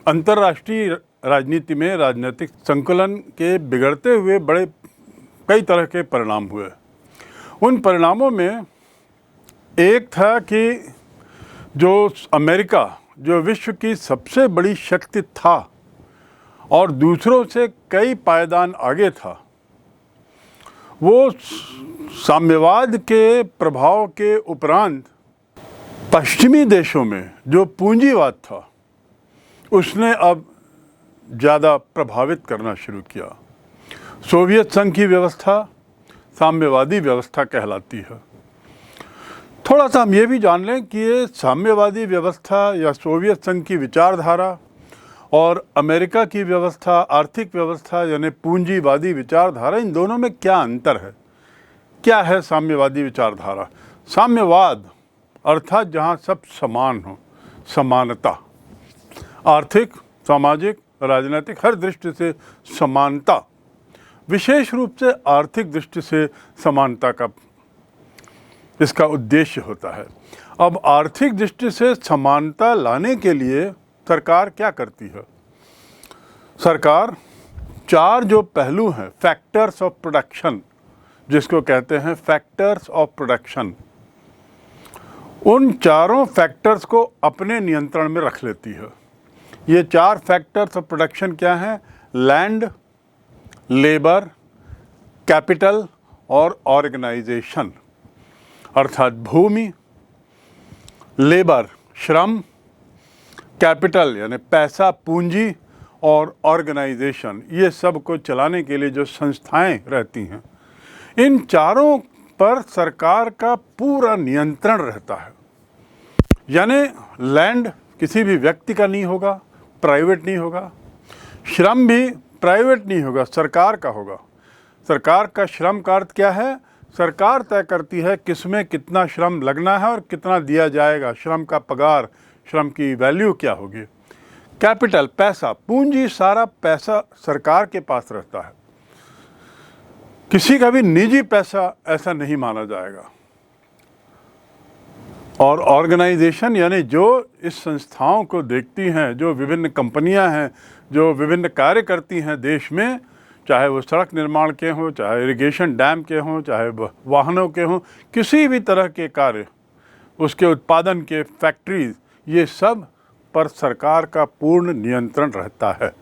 अंतर्राष्ट्रीय राजनीति में राजनीतिक संकुलन के बिगड़ते हुए बड़े कई तरह के परिणाम हुए। उन परिणामों में एक था कि जो अमेरिका, जो विश्व की सबसे बड़ी शक्ति था और दूसरों से कई पायदान आगे था, वो साम्यवाद के प्रभाव के उपरांत पश्चिमी देशों में जो पूंजीवाद था उसने अब ज़्यादा प्रभावित करना शुरू किया। सोवियत संघ की व्यवस्था साम्यवादी व्यवस्था कहलाती है। थोड़ा सा हम ये भी जान लें कि ये साम्यवादी व्यवस्था या सोवियत संघ की विचारधारा और अमेरिका की व्यवस्था, आर्थिक व्यवस्था यानी पूंजीवादी विचारधारा, इन दोनों में क्या अंतर है। क्या है साम्यवादी विचारधारा? साम्यवाद अर्थात जहाँ सब समान हो, समानता, आर्थिक, सामाजिक, राजनीतिक हर दृष्टि से समानता, विशेष रूप से आर्थिक दृष्टि से समानता का इसका उद्देश्य होता है। अब आर्थिक दृष्टि से समानता लाने के लिए सरकार क्या करती है? सरकार चार जो पहलू हैं, फैक्टर्स ऑफ प्रोडक्शन, जिसको कहते हैं फैक्टर्स ऑफ प्रोडक्शन, उन चारों फैक्टर्स को अपने नियंत्रण में रख लेती है। ये चार फैक्टर्स ऑफ प्रोडक्शन क्या हैं? लैंड, लेबर, कैपिटल और ऑर्गेनाइजेशन। अर्थात भूमि, लेबर श्रम, कैपिटल यानी पैसा, पूंजी और ऑर्गेनाइजेशन, ये सब को चलाने के लिए जो संस्थाएं रहती हैं, इन चारों पर सरकार का पूरा नियंत्रण रहता है। यानी लैंड किसी भी व्यक्ति का नहीं होगा, प्राइवेट नहीं होगा। श्रम भी प्राइवेट नहीं होगा, सरकार का होगा। सरकार का श्रम का अर्थ क्या है? सरकार तय करती है किसमें कितना श्रम लगना है और कितना दिया जाएगा, श्रम का पगार, श्रम की वैल्यू क्या होगी। कैपिटल पैसा, पूंजी, सारा पैसा सरकार के पास रहता है, किसी का भी निजी पैसा ऐसा नहीं माना जाएगा। और ऑर्गेनाइजेशन यानी जो इस संस्थाओं को देखती हैं, जो विभिन्न कंपनियां हैं, जो विभिन्न कार्य करती हैं देश में, चाहे वो सड़क निर्माण के हों, चाहे इरिगेशन डैम के हों, चाहे वाहनों के हों, किसी भी तरह के कार्य, उसके उत्पादन के फैक्ट्रीज, ये सब पर सरकार का पूर्ण नियंत्रण रहता है।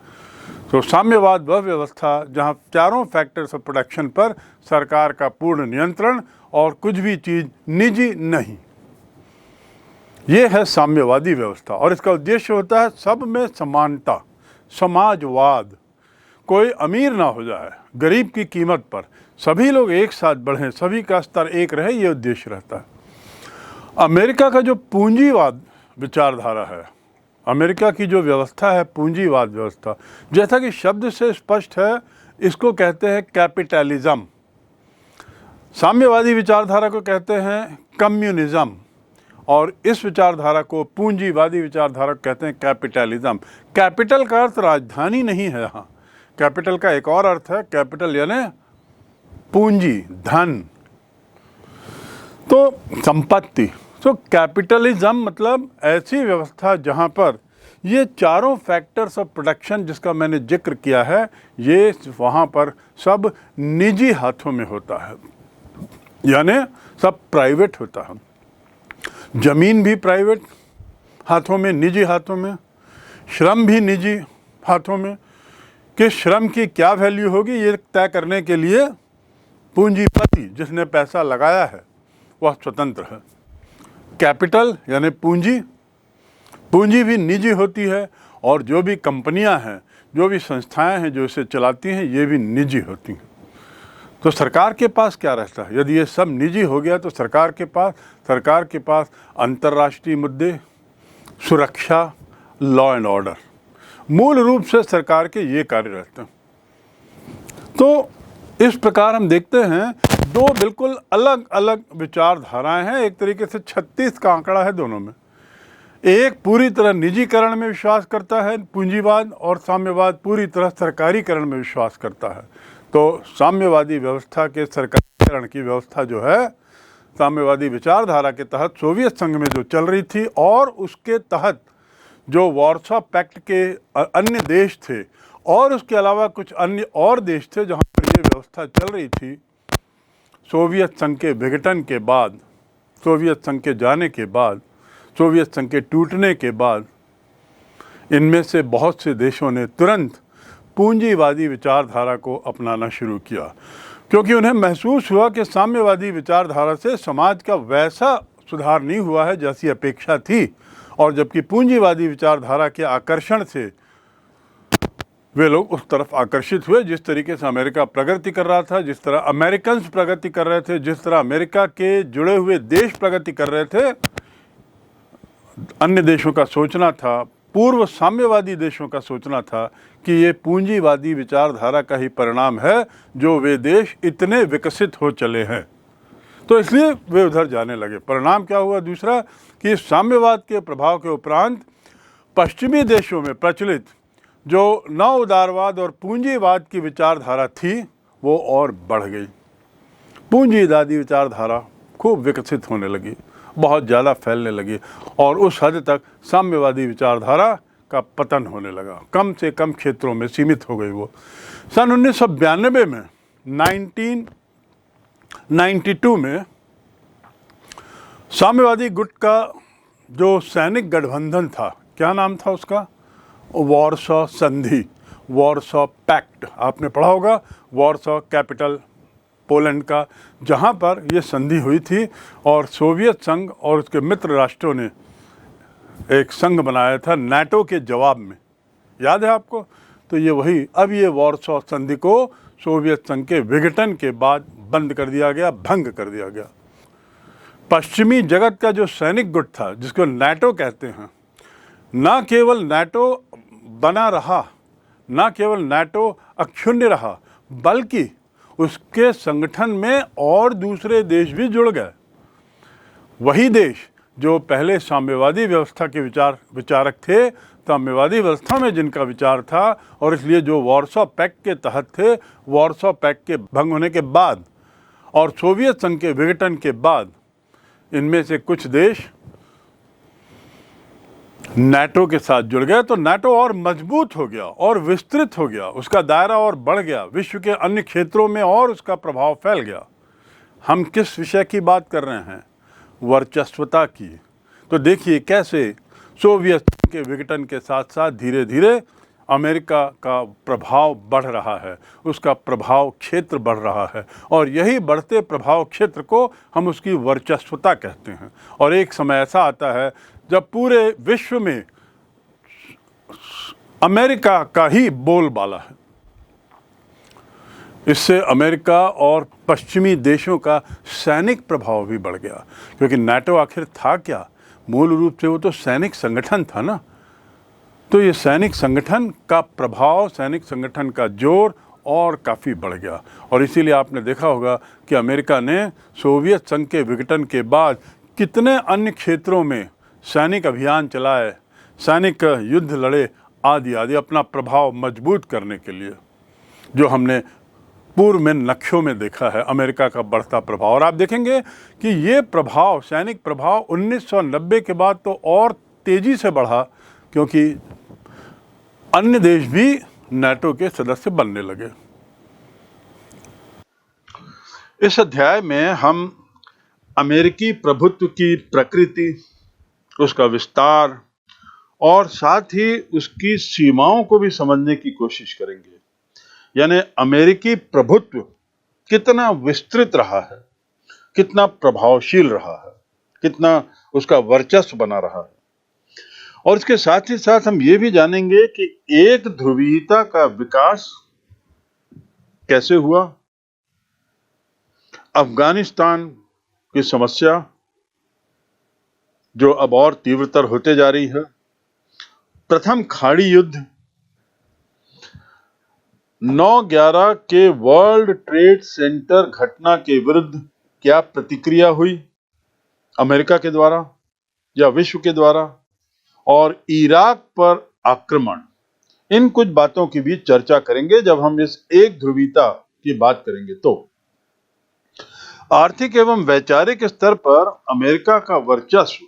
तो साम्यवाद वह व्यवस्था जहाँ चारों फैक्टर्स ऑफ प्रोडक्शन पर सरकार का पूर्ण नियंत्रण और कुछ भी चीज़ निजी नहीं, ये है साम्यवादी व्यवस्था। और इसका उद्देश्य होता है सब में समानता, समाजवाद, कोई अमीर ना हो जाए गरीब की कीमत पर, सभी लोग एक साथ बढ़ें, सभी का स्तर एक रहे, ये उद्देश्य रहता है। अमेरिका का जो पूंजीवाद विचारधारा है, अमेरिका की जो व्यवस्था है पूंजीवाद व्यवस्था, जैसा कि शब्द से स्पष्ट है, इसको कहते हैं कैपिटलिज्म। साम्यवादी विचारधारा को कहते हैं कम्युनिज्म और इस विचारधारा को, पूंजीवादी विचारधारा को कहते हैं कैपिटलिज्म। कैपिटल का अर्थ राजधानी नहीं है यहाँ, कैपिटल का एक और अर्थ है, कैपिटल यानी पूंजी, धन, तो संपत्ति। तो कैपिटलिज्म मतलब ऐसी व्यवस्था जहाँ पर ये चारों फैक्टर्स ऑफ प्रोडक्शन जिसका मैंने जिक्र किया है, ये वहाँ पर सब निजी हाथों में होता है, यानी सब प्राइवेट होता है। ज़मीन भी प्राइवेट हाथों में, निजी हाथों में, श्रम भी निजी हाथों में। कि श्रम की क्या वैल्यू होगी ये तय करने के लिए पूंजीपति जिसने पैसा लगाया है वह स्वतंत्र है। कैपिटल यानी पूंजी, पूंजी भी निजी होती है और जो भी कंपनियां हैं, जो भी संस्थाएं हैं जो इसे चलाती हैं, ये भी निजी होती हैं। तो सरकार के पास क्या रहता है? यदि ये सब निजी हो गया तो सरकार के पास अंतर्राष्ट्रीय मुद्दे, सुरक्षा, लॉ एंड ऑर्डर, मूल रूप से सरकार के ये कार्य रहते हैं। तो इस प्रकार हम देखते हैं दो बिल्कुल अलग अलग विचारधाराएं हैं। एक तरीके से 36 का आंकड़ा है दोनों में। एक पूरी तरह निजीकरण में विश्वास करता है पूंजीवाद, और साम्यवाद पूरी तरह सरकारीकरण में विश्वास करता है। तो साम्यवादी व्यवस्था के सरकारीकरण की व्यवस्था जो है, साम्यवादी विचारधारा के तहत सोवियत संघ में जो चल रही थी और उसके तहत जो वार्सा पैक्ट के अन्य देश थे और उसके अलावा कुछ अन्य और देश थे जहाँ पर ये व्यवस्था चल रही थी, सोवियत संघ के विघटन के बाद, सोवियत संघ के जाने के बाद, सोवियत संघ के टूटने के बाद इनमें से बहुत से देशों ने तुरंत पूंजीवादी विचारधारा को अपनाना शुरू किया, क्योंकि उन्हें महसूस हुआ कि साम्यवादी विचारधारा से समाज का वैसा सुधार नहीं हुआ है जैसी अपेक्षा थी, और जबकि पूंजीवादी विचारधारा के आकर्षण से वे लोग उस तरफ आकर्षित हुए जिस तरीके से अमेरिका प्रगति कर रहा था, जिस तरह अमेरिकन प्रगति कर रहे थे, जिस तरह अमेरिका के जुड़े हुए देश प्रगति कर रहे थे। अन्य देशों का सोचना था, पूर्व साम्यवादी देशों का सोचना था कि ये पूंजीवादी विचारधारा का ही परिणाम है जो वे देश इतने विकसित हो चले हैं, तो इसलिए वे उधर जाने लगे। परिणाम क्या हुआ दूसरा कि साम्यवाद के प्रभाव के उपरांत पश्चिमी देशों में प्रचलित जो नव उदारवाद और पूंजीवाद की विचारधारा थी वो और बढ़ गई। पूंजीवादी विचारधारा खूब विकसित होने लगी, बहुत ज़्यादा फैलने लगी, और उस हद तक साम्यवादी विचारधारा का पतन होने लगा, कम से कम क्षेत्रों में सीमित हो गई वो। सन 1992 में 1992 में साम्यवादी गुट का जो सैनिक गठबंधन था, क्या नाम था उसका? वार्सा संधि, वार्सा पैक्ट। आपने पढ़ा होगा, वार्सा कैपिटल पोलैंड का, जहाँ पर ये संधि हुई थी और सोवियत संघ और उसके मित्र राष्ट्रों ने एक संघ बनाया था नाटो के जवाब में, याद है आपको? तो ये वही, अब ये वार्सा संधि को सोवियत संघ के विघटन के बाद बंद कर दिया गया, भंग कर दिया गया। पश्चिमी जगत का जो सैनिक गुट था जिसको नाटो कहते हैं, ना केवल नाटो बना रहा, ना केवल नाटो अक्षुण्ण रहा, बल्कि उसके संगठन में और दूसरे देश भी जुड़ गए। वही देश जो पहले साम्यवादी व्यवस्था के विचारक थे, साम्यवादी व्यवस्था में जिनका विचार था, और इसलिए जो वार्सा पैक्ट के तहत थे, वार्सा पैक्ट के भंग होने के बाद और सोवियत संघ के विघटन के बाद इनमें से कुछ देश नाटो के साथ जुड़ गए, तो नाटो और मजबूत हो गया और विस्तृत हो गया, उसका दायरा और बढ़ गया, विश्व के अन्य क्षेत्रों में और उसका प्रभाव फैल गया। हम किस विषय की बात कर रहे हैं? वर्चस्वता की। तो देखिए कैसे सोवियत संघ के विघटन के साथ साथ धीरे धीरे अमेरिका का प्रभाव बढ़ रहा है, उसका प्रभाव क्षेत्र बढ़ रहा है, और यही बढ़ते प्रभाव क्षेत्र को हम उसकी वर्चस्वता कहते हैं। और एक समय ऐसा आता है जब पूरे विश्व में अमेरिका का ही बोलबाला है। इससे अमेरिका और पश्चिमी देशों का सैनिक प्रभाव भी बढ़ गया, क्योंकि नाटो आखिर था क्या? मूल रूप से वो तो सैनिक संगठन था ना। तो ये सैनिक संगठन का प्रभाव, सैनिक संगठन का जोर और काफ़ी बढ़ गया। और इसीलिए आपने देखा होगा कि अमेरिका ने सोवियत संघ के विघटन के बाद कितने अन्य क्षेत्रों में सैनिक अभियान चलाए, सैनिक युद्ध लड़े, आदि आदि, अपना प्रभाव मजबूत करने के लिए, जो हमने पूर्व में नक्शों में देखा है अमेरिका का बढ़ता प्रभाव। और आप देखेंगे कि ये प्रभाव, सैनिक प्रभाव 1990 के बाद तो और तेज़ी से बढ़ा, क्योंकि अन्य देश भी नाटो के सदस्य बनने लगे। इस अध्याय में हम अमेरिकी प्रभुत्व की प्रकृति, उसका विस्तार और साथ ही उसकी सीमाओं को भी समझने की कोशिश करेंगे। यानी अमेरिकी प्रभुत्व कितना विस्तृत रहा है, कितना प्रभावशील रहा है, कितना उसका वर्चस्व बना रहा है। और इसके साथ ही साथ हम ये भी जानेंगे कि एक ध्रुवीयता का विकास कैसे हुआ, अफगानिस्तान की समस्या जो अब और तीव्रतर होते जा रही है, प्रथम खाड़ी युद्ध, 9/11 के वर्ल्ड ट्रेड सेंटर घटना के विरुद्ध क्या प्रतिक्रिया हुई अमेरिका के द्वारा या विश्व के द्वारा, और इराक पर आक्रमण, इन कुछ बातों की भी चर्चा करेंगे जब हम इस एक ध्रुवीयता की बात करेंगे। तो आर्थिक एवं वैचारिक स्तर पर अमेरिका का वर्चस्व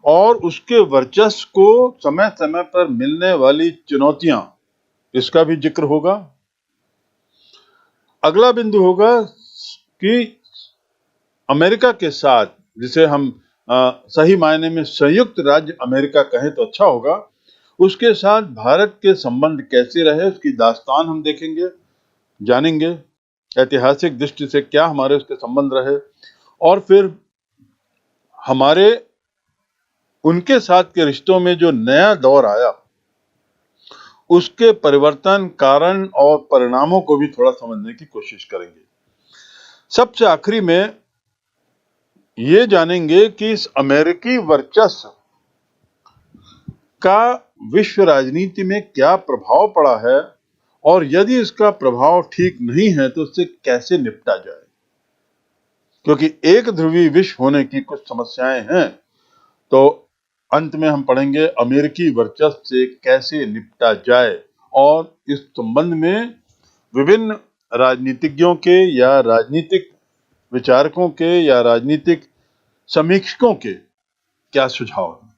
और उसके वर्चस्व को समय समय पर मिलने वाली चुनौतियां, इसका भी जिक्र होगा। अगला बिंदु होगा कि अमेरिका के साथ, जिसे हम सही मायने में संयुक्त राज्य अमेरिका कहें तो अच्छा होगा, उसके साथ भारत के संबंध कैसे रहे, उसकी दास्तान हम देखेंगे, जानेंगे। ऐतिहासिक दृष्टि से क्या हमारे उसके संबंध रहे, और फिर हमारे उनके साथ के रिश्तों में जो नया दौर आया, उसके परिवर्तन, कारण और परिणामों को भी थोड़ा समझने की कोशिश करेंगे। सबसे आखिरी में ये जानेंगे कि इस अमेरिकी वर्चस्व का विश्व राजनीति में क्या प्रभाव पड़ा है, और यदि इसका प्रभाव ठीक नहीं है तो उससे कैसे निपटा जाए, क्योंकि एक ध्रुवीय विश्व होने की कुछ समस्याएं हैं। तो अंत में हम पढ़ेंगे अमेरिकी वर्चस्व से कैसे निपटा जाए, और इस संबंध में विभिन्न राजनीतिज्ञों के या राजनीतिक विचारकों के या राजनीतिक समीक्षकों के क्या सुझाव हैं।